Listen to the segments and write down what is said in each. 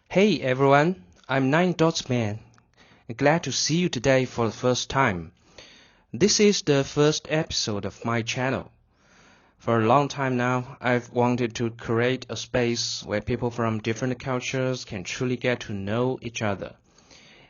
Hey everyone, I'm Nine Dots Man. Glad to see you today for the first time. This is the first episode of my channel. For a long time now, I've wanted to create a space where people from different cultures can truly get to know each other.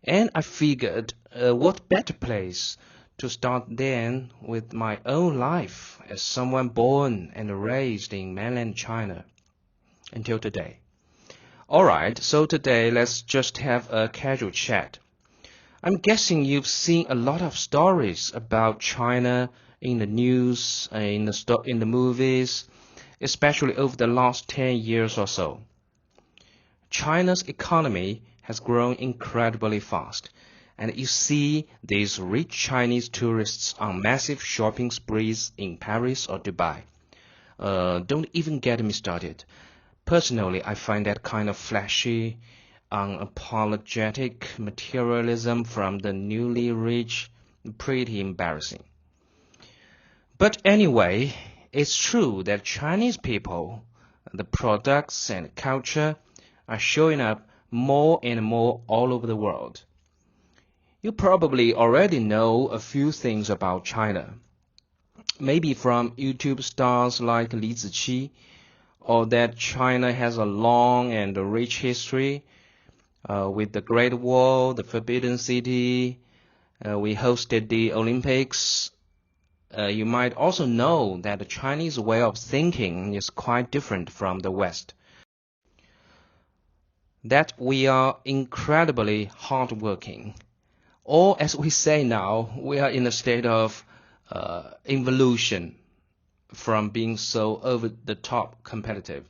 And I figured, what better place to start than with my own life as someone born and raised in mainland China until today. Alright, so today let's just have a casual chat. I'm guessing you've seen a lot of stories about China in the news, in the movies, especially over the last 10 years or so. China's economy has grown incredibly fast, and you see these rich Chinese tourists on massive shopping sprees in Paris or Dubai. Don't even get me started. Personally, I find that kind of flashy, unapologetic materialism from the newly rich pretty embarrassing. But anyway, it's true that Chinese people, the products and culture are showing up more and more all over the world. You probably already know a few things about China. Maybe from YouTube stars like Li Ziqi, or that China has a long and rich history with the Great Wall, the Forbidden City. We hosted the Olympics. You might also know that the Chinese way of thinking is quite different from the West. That we are incredibly hardworking. Or as we say now, we are in a state of involution from being so over-the-top competitive.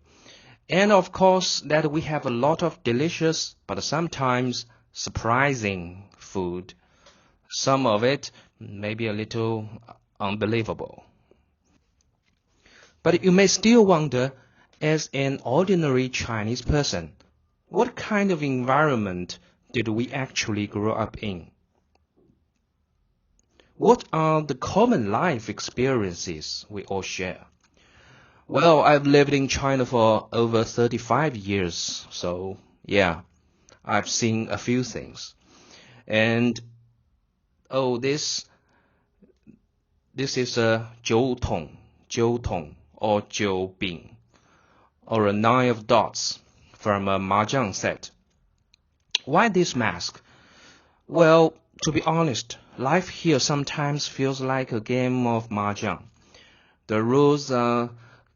And of course, that we have a lot of delicious but sometimes surprising food. Some of it maybe a little unbelievable. But you may still wonder, as an ordinary Chinese person, what kind of environment did we actually grow up in? What are the common life experiences we all share? Well, I've lived in China for over 35 years, so yeah, I've seen a few things. And this is a 酒桶 or 酒饼, or a 9 of dots from a mahjong set. Why this mask? Well, to be honest, life here sometimes feels like a game of mahjong. The rules are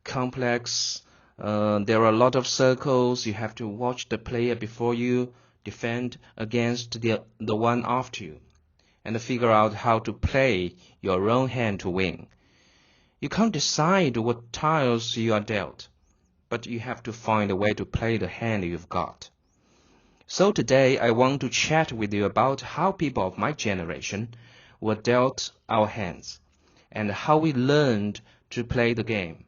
complex. There are a lot of circles. You have to watch the player before you defend against the one after you, and figure out how to play your own hand to win. You can't decide what tiles you are dealt, but you have to find a way to play the hand you've got. So today I want to chat with you about how people of my generation were dealt our hands, and how we learned to play the game.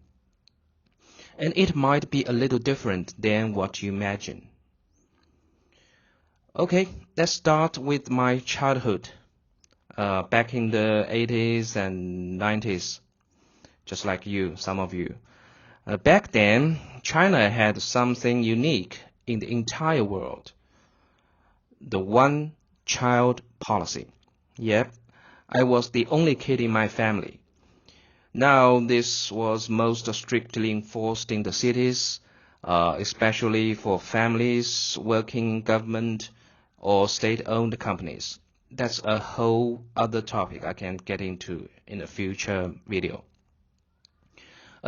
And it might be a little different than what you imagine. Okay, let's start with my childhood, back in the 80s and 90s, just like you, some of you. Back then, China had something unique in the entire world. The one-child policy. Yep, I was the only kid in my family. Now, this was most strictly enforced in the cities, especially for families working in government or state-owned companies. That's a whole other topic I can get into in a future video.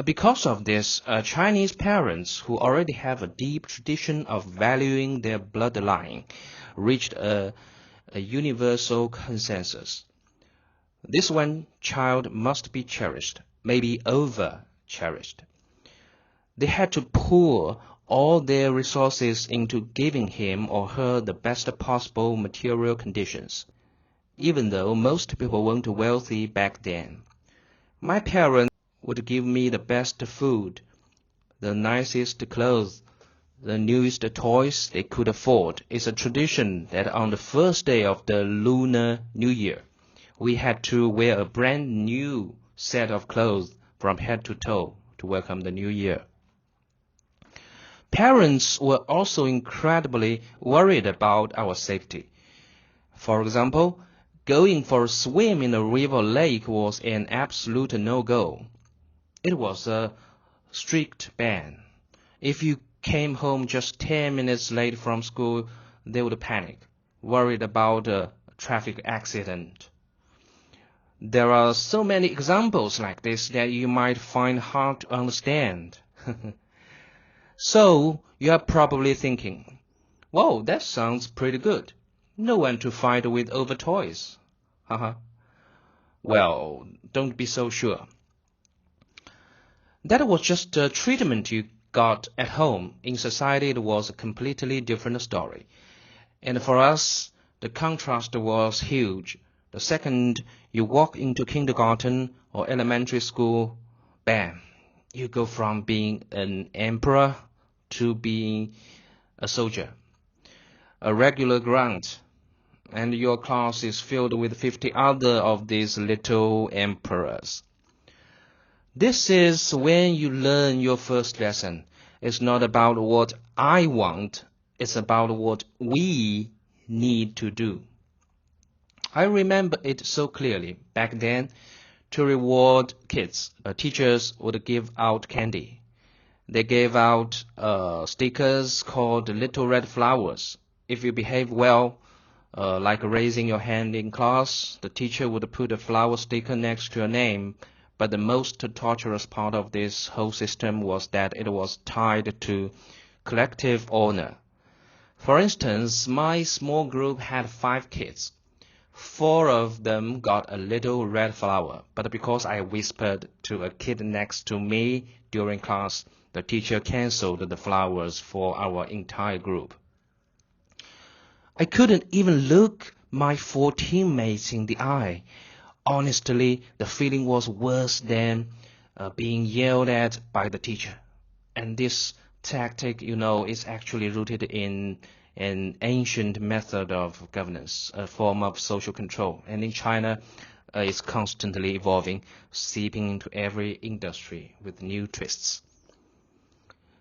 Because of this, Chinese parents who already have a deep tradition of valuing their bloodline reached a universal consensus. This one child must be cherished, maybe over-cherished. They had to pour all their resources into giving him or her the best possible material conditions, even though most people weren't wealthy back then. My parents would give me the best food, the nicest clothes, the newest toys they could afford. It's a tradition that on the first day of the Lunar New Year, we had to wear a brand new set of clothes from head to toe to welcome the new year. Parents were also incredibly worried about our safety. For example, going for a swim in a river or lake was an absolute no-go. It was a strict ban. If you came home just 10 minutes late from school, they would panic, worried about a traffic accident. There are so many examples like this that you might find hard to understand. So, you are probably thinking, whoa, that sounds pretty good. No one to fight with over toys. Haha. Well, don't be so sure. That was just the treatment you got at home. In society, it was a completely different story. And for us, the contrast was huge. The second you walk into kindergarten or elementary school, bam, you go from being an emperor to being a soldier, a regular grunt, and your class is filled with 50 other of these little emperors. This is when you learn your first lesson. It's not about what I want, it's about what we need to do. I remember it so clearly. Back then, to reward kids, teachers would give out candy. They gave out stickers called little red flowers. If you behave well, like raising your hand in class, the teacher would put a flower sticker next to your name. But the most torturous part of this whole system was that it was tied to collective honor. For instance, my small group had 5 kids. 4 of them got a little red flower, but because I whispered to a kid next to me during class, the teacher canceled the flowers for our entire group. I couldn't even look my 4 teammates in the eye. Honestly, the feeling was worse than being yelled at by the teacher. And this tactic, is actually rooted in an ancient method of governance, a form of social control. And in China, it's constantly evolving, seeping into every industry with new twists.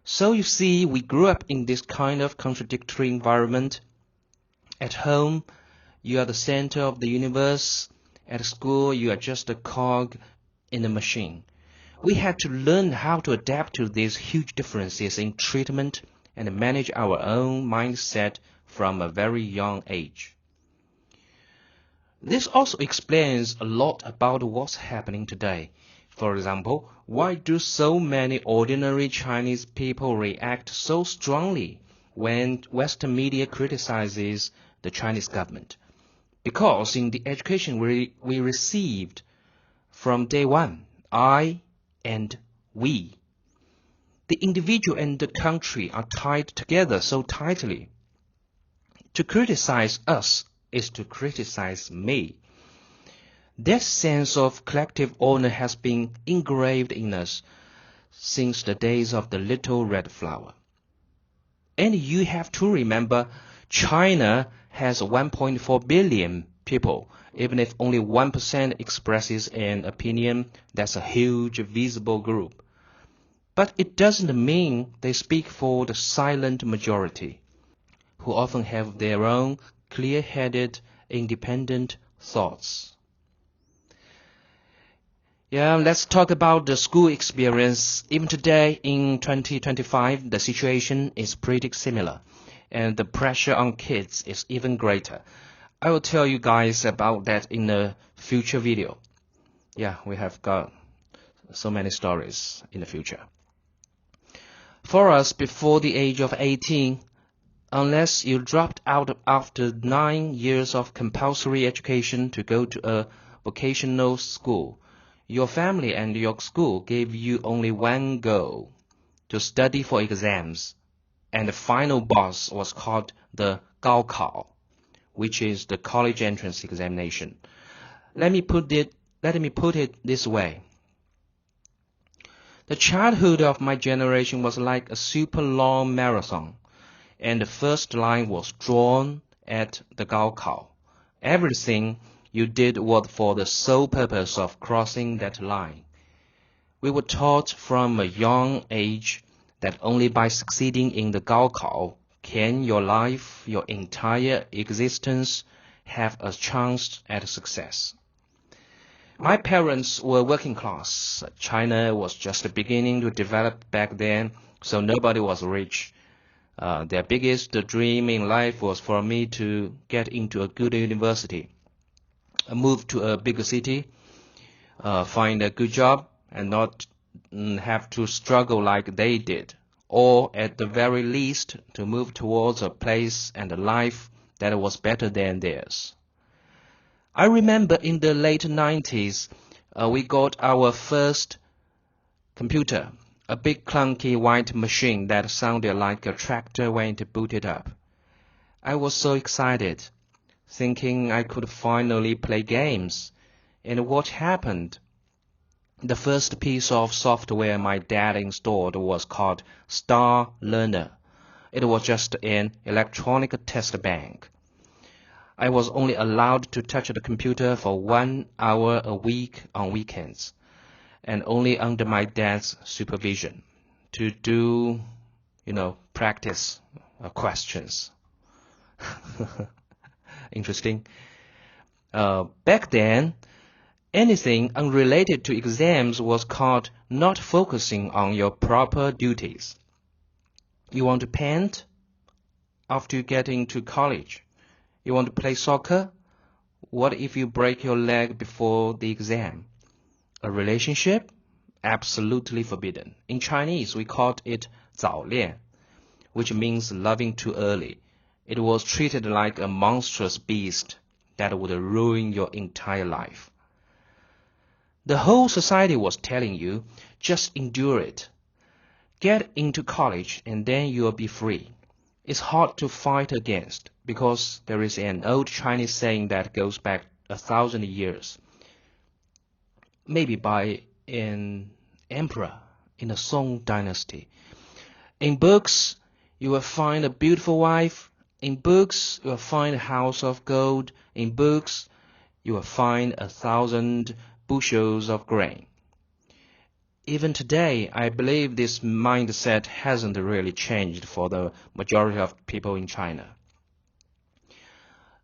So you see, we grew up in this kind of contradictory environment. At home, you are the center of the universe. At school, you are just a cog in a machine. We had to learn how to adapt to these huge differences in treatment and manage our own mindset from a very young age. This also explains a lot about what's happening today. For example, why do so many ordinary Chinese people react so strongly when Western media criticizes the Chinese government? Because in the education we received from day one, I and we, the individual and the country are tied together so tightly. To criticize us is to criticize me. That sense of collective honor has been engraved in us since the days of the little red flower. And you have to remember, China has 1.4 billion people. Even if only 1% expresses an opinion, that's a huge visible group. But it doesn't mean they speak for the silent majority, who often have their own clear-headed, independent thoughts. Yeah, let's talk about the school experience. Even today, in 2025, the situation is pretty similar, and the pressure on kids is even greater. I will tell you guys about that in a future video. Yeah, we have got so many stories in the future. For us, before the age of 18, unless you dropped out after 9 years of compulsory education to go to a vocational school, your family and your school gave you only one goal: to study for exams. And the final boss was called the Gaokao, which is the college entrance examination. Let me put it this way. The childhood of my generation was like a super long marathon, and the first line was drawn at the Gaokao. Everything you did was for the sole purpose of crossing that line. We were taught from a young age that only by succeeding in the Gaokao can your life, your entire existence, have a chance at success. My parents were working class. China was just beginning to develop back then, so nobody was rich. Their biggest dream in life was for me to get into a good university, move to a bigger city, find a good job, and not have to struggle like they did, or at the very least to move towards a place and a life that was better than theirs. I remember in the late 90s, we got our first computer, a big clunky white machine that sounded like a tractor when it booted up. I was so excited, thinking I could finally play games. And what happened? The first piece of software my dad installed was called Star Learner. It was just an electronic test bank. I was only allowed to touch the computer for 1 hour a week on weekends, and only under my dad's supervision to do, practice questions. Interesting. Back then, anything unrelated to exams was called not focusing on your proper duties. You want to paint? After you get into college. You want to play soccer? What if you break your leg before the exam? A relationship? Absolutely forbidden. In Chinese, we called it 早恋, which means loving too early. It was treated like a monstrous beast that would ruin your entire life. The whole society was telling you, just endure it. Get into college and then you'll be free. It's hard to fight against because there is an old Chinese saying that goes back 1,000 years. Maybe by an emperor in the Song dynasty. In books, you will find a beautiful wife. In books, you will find a house of gold. In books, you will find 1,000 bushels of grain. Even today, I believe this mindset hasn't really changed for the majority of people in China.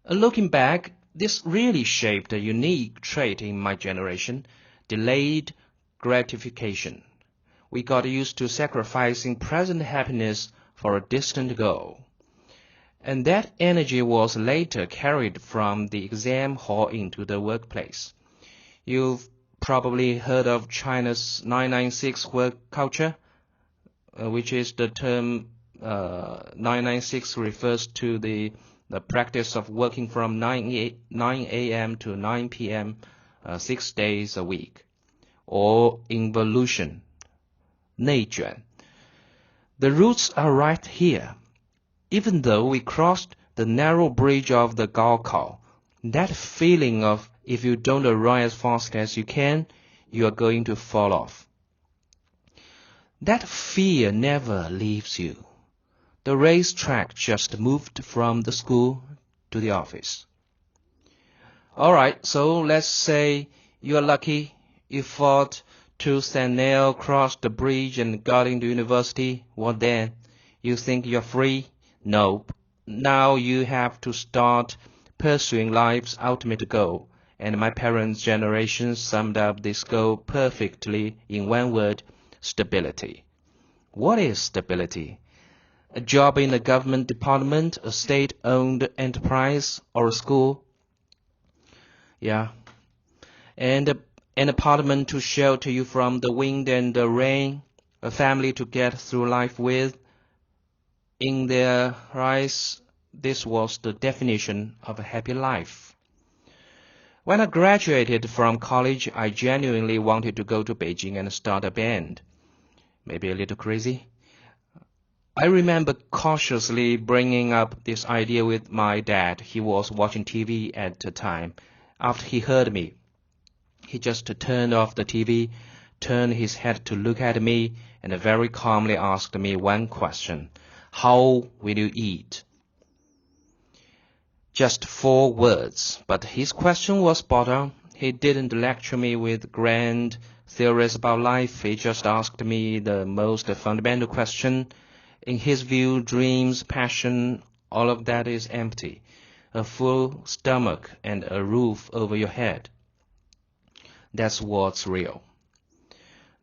Looking back, this really shaped a unique trait in my generation, delayed gratification. We got used to sacrificing present happiness for a distant goal. And that energy was later carried from the exam hall into the workplace. You've probably heard of China's 996 work culture, which is the term 996 refers to the practice of working from 9 a.m. to 9 p.m. 6 days a week, or involution, 内卷. The roots are right here. Even though we crossed the narrow bridge of the Gaokao, that feeling of if you don't run as fast as you can, you are going to fall off. That fear never leaves you. The racetrack just moved from the school to the office. Alright, so let's say you are lucky, you fought tooth and nail, crossed the bridge and got into university. What then? You think you're free? Nope. Now you have to start pursuing life's ultimate goal. And my parents' generation summed up this goal perfectly in one word: stability. What is stability? A job in a government department, a state-owned enterprise, or a school? Yeah. And an apartment to shelter you from the wind and the rain, a family to get through life with. In their eyes, this was the definition of a happy life. When I graduated from college, I genuinely wanted to go to Beijing and start a band. Maybe a little crazy. I remember cautiously bringing up this idea with my dad. He was watching TV at the time. After he heard me, he just turned off the TV, turned his head to look at me, and very calmly asked me one question: how will you eat? Just 4 words, but his question was spot on. He didn't lecture me with grand theories about life. He just asked me the most fundamental question. In his view, dreams, passion, all of that is empty. A full stomach and a roof over your head. That's what's real.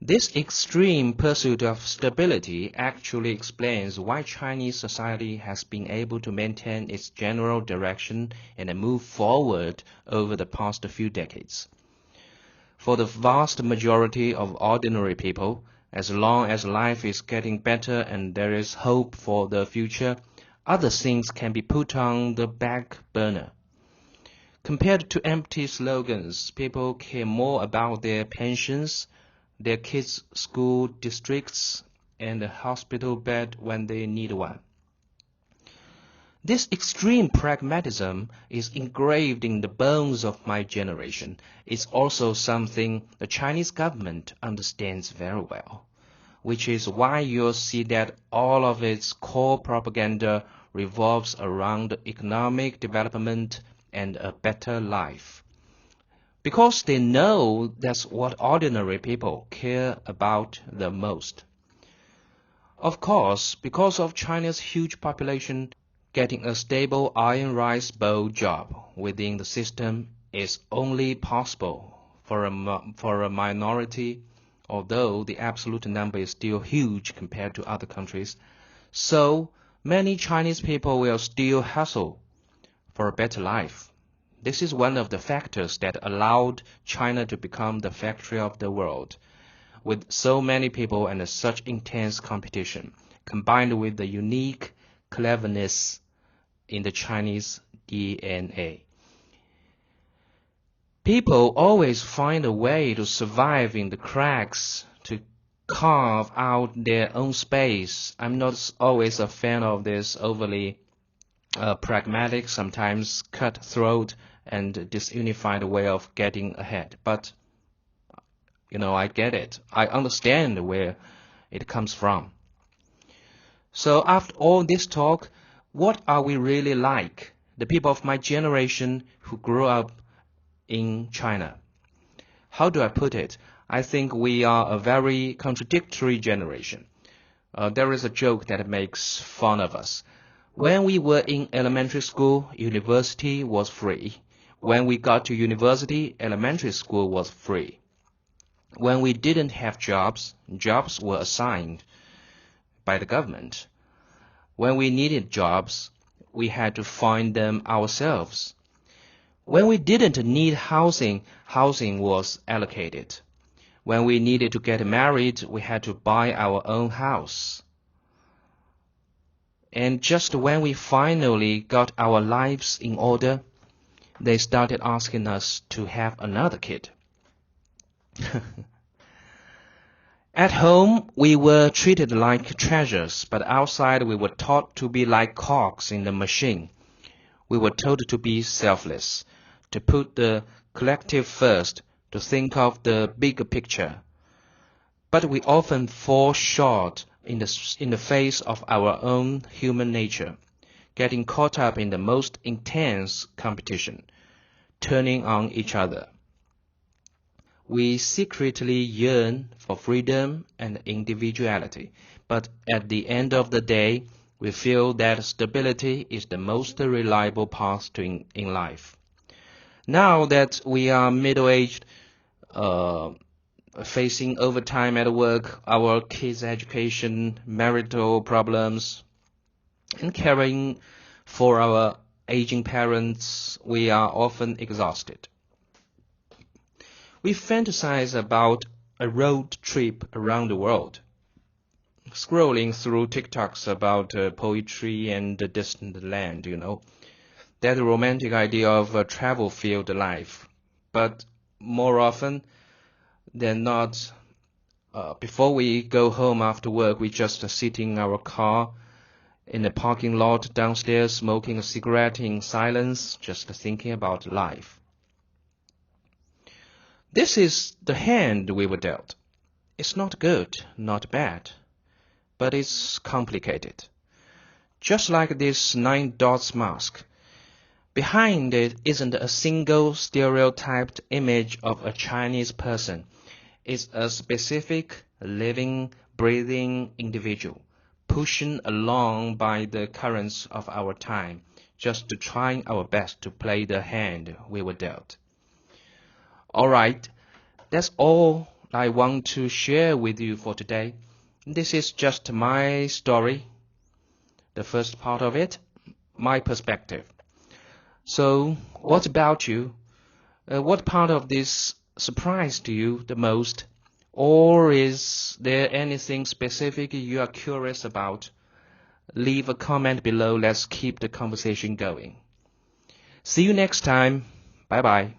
This extreme pursuit of stability actually explains why Chinese society has been able to maintain its general direction and move forward over the past few decades. For the vast majority of ordinary people, as long as life is getting better and there is hope for the future, other things can be put on the back burner. Compared to empty slogans, people care more about their pensions, their kids' school districts, and a hospital bed when they need one. This extreme pragmatism is engraved in the bones of my generation. It's also something the Chinese government understands very well, which is why you'll see that all of its core propaganda revolves around economic development and a better life. Because they know that's what ordinary people care about the most. Of course, because of China's huge population, getting a stable iron rice bowl job within the system is only possible for a minority, although the absolute number is still huge compared to other countries. So many Chinese people will still hustle for a better life. This is one of the factors that allowed China to become the factory of the world. With so many people and such intense competition, combined with the unique cleverness in the Chinese DNA. People always find a way to survive in the cracks, to carve out their own space. I'm not always a fan of this overly pragmatic, sometimes cutthroat and disunified way of getting ahead. But, I get it. I understand where it comes from. So after all this talk, what are we really like, the people of my generation who grew up in China? How do I put it? I think we are a very contradictory generation. There is a joke that makes fun of us. When we were in elementary school, university was free. When we got to university, elementary school was free. When we didn't have jobs, jobs were assigned by the government. When we needed jobs, we had to find them ourselves. When we didn't need housing, housing was allocated. When we needed to get married, we had to buy our own house. And just when we finally got our lives in order, they started asking us to have another kid. At home, we were treated like treasures, but outside we were taught to be like cogs in the machine. We were told to be selfless, to put the collective first, to think of the bigger picture. But we often fall short in the face of our own human nature, getting caught up in the most intense competition, turning on each other. We secretly yearn for freedom and individuality, but at the end of the day, we feel that stability is the most reliable path in life. Now that we are middle-aged, facing overtime at work, our kids' education, marital problems, and caring for our aging parents, we are often exhausted. We fantasize about a road trip around the world, scrolling through TikToks about poetry and the distant land, that romantic idea of a travel-filled life. But more often than not, before we go home after work, we just sit in our car in the parking lot downstairs, smoking a cigarette in silence, just thinking about life. This is the hand we were dealt. It's not good, not bad, but it's complicated. Just like this 9 dots mask. Behind it isn't a single stereotyped image of a Chinese person. is a specific, living, breathing individual, pushing along by the currents of our time, just to trying our best to play the hand we were dealt. Alright, that's all I want to share with you for today. This is just my story, the first part of it, my perspective. So, what about you? What part of this surprised you the most? Or is there anything specific you are curious about? Leave a comment below. Let's keep the conversation going. See you next time. Bye bye.